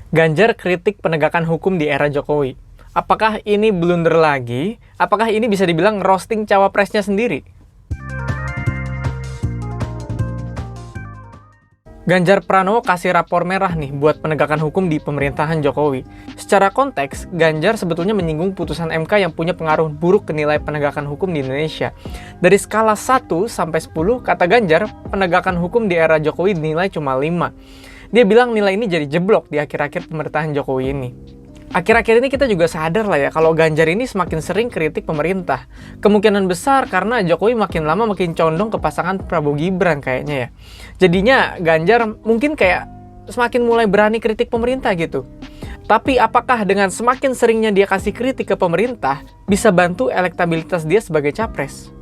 Ganjar kritik penegakan hukum di era Jokowi. Apakah ini blunder lagi? Apakah ini bisa dibilang roasting cawapresnya sendiri? Ganjar Pranowo kasih rapor merah nih buat penegakan hukum di pemerintahan Jokowi. Secara konteks, Ganjar sebetulnya menyinggung putusan MK yang punya pengaruh buruk ke nilai penegakan hukum di Indonesia. Dari skala 1 sampai 10, kata Ganjar, penegakan hukum di era Jokowi dinilai cuma 5. Dia bilang nilai ini jadi jeblok di akhir-akhir pemerintahan Jokowi ini. Akhir-akhir ini kita juga sadar lah ya kalau Ganjar ini semakin sering kritik pemerintah. Kemungkinan besar karena Jokowi makin lama makin condong ke pasangan Prabowo Gibran kayaknya ya. Jadinya Ganjar mungkin kayak semakin mulai berani kritik pemerintah gitu. Tapi apakah dengan semakin seringnya dia kasih kritik ke pemerintah bisa bantu elektabilitas dia sebagai capres?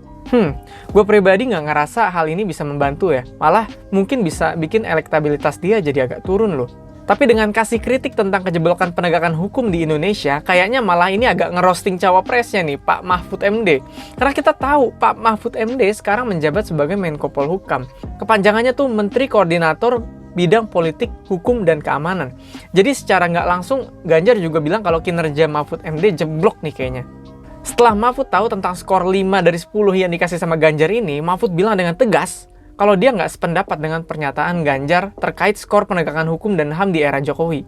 Gue pribadi nggak ngerasa hal ini bisa membantu ya. Malah mungkin bisa bikin elektabilitas dia jadi agak turun loh. Tapi dengan kasih kritik tentang kejeblokan penegakan hukum di Indonesia, kayaknya malah ini agak ngerosting cawapresnya nih, Pak Mahfud MD. Karena kita tahu Pak Mahfud MD sekarang menjabat sebagai Menko Polhukam. Kepanjangannya tuh Menteri Koordinator Bidang Politik, Hukum, dan Keamanan. Jadi secara nggak langsung, Ganjar juga bilang kalau kinerja Mahfud MD jeblok nih kayaknya. Setelah Mahfud tahu tentang skor 5 dari 10 yang dikasih sama Ganjar ini, Mahfud bilang dengan tegas kalau dia nggak sependapat dengan pernyataan Ganjar terkait skor penegakan hukum dan HAM di era Jokowi.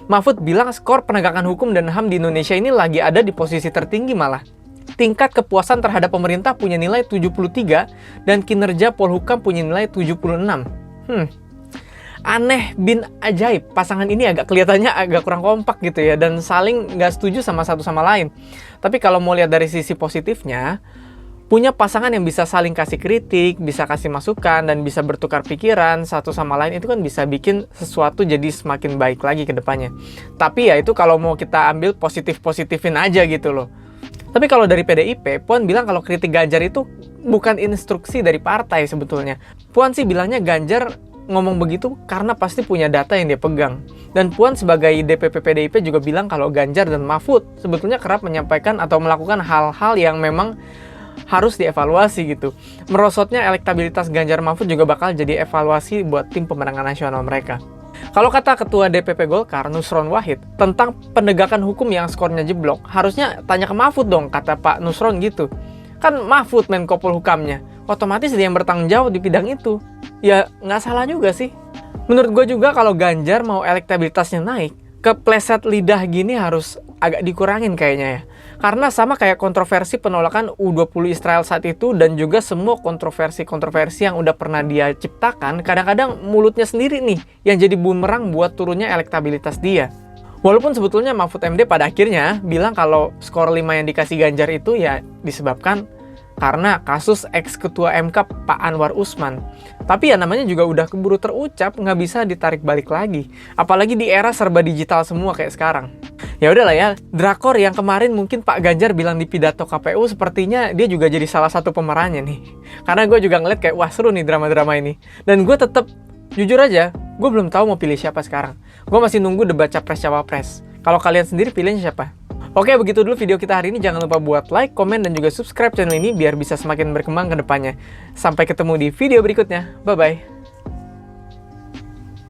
Mahfud bilang skor penegakan hukum dan HAM di Indonesia ini lagi ada di posisi tertinggi malah. Tingkat kepuasan terhadap pemerintah punya nilai 73 dan kinerja Polhukam punya nilai 76. Aneh bin ajaib, pasangan ini agak kelihatannya agak kurang kompak gitu ya, dan saling nggak setuju sama satu sama lain. Tapi kalau mau lihat dari sisi positifnya, punya pasangan yang bisa saling kasih kritik, bisa kasih masukan, dan bisa bertukar pikiran satu sama lain itu kan bisa bikin sesuatu jadi semakin baik lagi ke depannya. Tapi ya itu kalau mau kita ambil positif-positifin aja gitu loh. Tapi kalau dari PDIP, Puan bilang kalau kritik Ganjar itu bukan instruksi dari partai sebetulnya. Puan sih bilangnya Ganjar ngomong begitu karena pasti punya data yang dia pegang. Dan Puan sebagai DPP PDIP juga bilang kalau Ganjar dan Mahfud sebetulnya kerap menyampaikan atau melakukan hal-hal yang memang harus dievaluasi gitu. Merosotnya elektabilitas Ganjar Mahfud juga bakal jadi evaluasi buat tim pemenangan nasional mereka. Kalau kata Ketua DPP Golkar, Nusron Wahid, tentang penegakan hukum yang skornya jeblok, harusnya tanya ke Mahfud dong, kata Pak Nusron gitu. Kan Mahfud Menko Polhukamnya, otomatis dia yang bertanggung jawab di bidang itu. Ya nggak salah juga sih. Menurut gue juga kalau Ganjar mau elektabilitasnya naik, kepleset lidah gini harus agak dikurangin kayaknya ya. Karena sama kayak kontroversi penolakan U20 Israel saat itu dan juga semua kontroversi-kontroversi yang udah pernah dia ciptakan, kadang-kadang mulutnya sendiri nih yang jadi bumerang buat turunnya elektabilitas dia. Walaupun sebetulnya Mahfud MD pada akhirnya bilang kalau skor 5 yang dikasih Ganjar itu ya disebabkan karena kasus ex-ketua MK Pak Anwar Usman. Tapi ya namanya juga udah keburu terucap, nggak bisa ditarik balik lagi. Apalagi di era serba digital semua kayak sekarang. Ya udahlah ya, drakor yang kemarin mungkin Pak Ganjar bilang di pidato KPU sepertinya dia juga jadi salah satu pemerannya nih. Karena gue juga ngeliat kayak wah seru nih drama-drama ini. Dan gue tetap jujur aja, gue belum tahu mau pilih siapa sekarang. Gue masih nunggu debat capres-cawapres. Kalau kalian sendiri pilihnya siapa? Oke, begitu dulu video kita hari ini. Jangan lupa buat like, komen, dan juga subscribe channel ini biar bisa semakin berkembang ke depannya. Sampai ketemu di video berikutnya. Bye-bye.